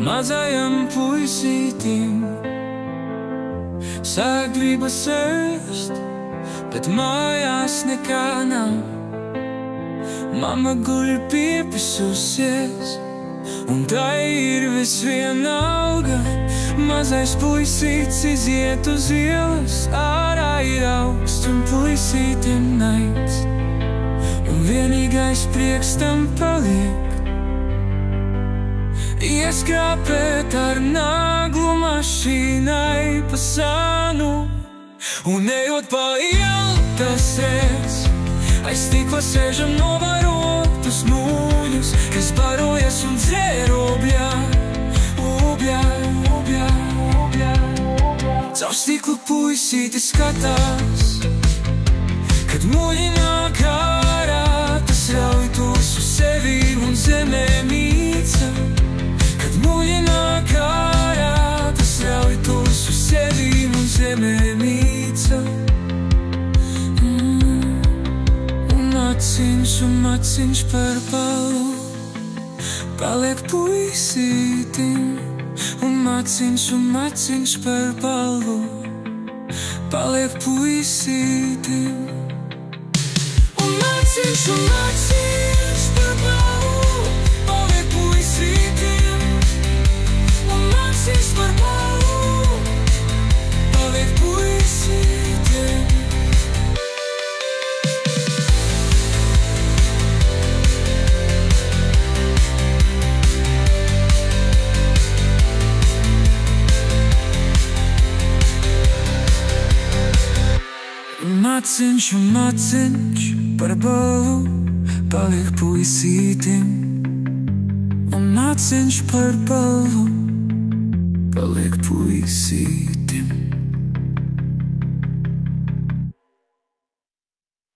mazajam puisītim sāk gribas ēst, bet mājās nekā nav. Mama guļ piepisusies, un tā ir visviena alga. Mazais puisīts iziet uz ielas, ārā ir augsts un puisītim naids, un vienīgais prieks tam paliek ieskrāpēt ar naglu mašīnai pa sānu. Un ejot pa ielu, tas redz, aiz stikla sēžam novarotus mūļus, kas barojas un dzērobļā, ubļā, ubļā, ubļā. Caur stiklu puisīti skatās, kad mūļi nāk ārā, tas rauj tos uz sevi un zemē mīca. Kad mūļi nāk ārā, tas rauj tos uz sevi un zemē mīca. Maciņš par balu paliek puisītim, un maciņš par balu paliek puisītim. Un maciņš par balu paliek puisītim, un maciņš par balu paliek puisītim. Maciņš par balu paliek puisītim, un maciņš par balu paliek puisītim.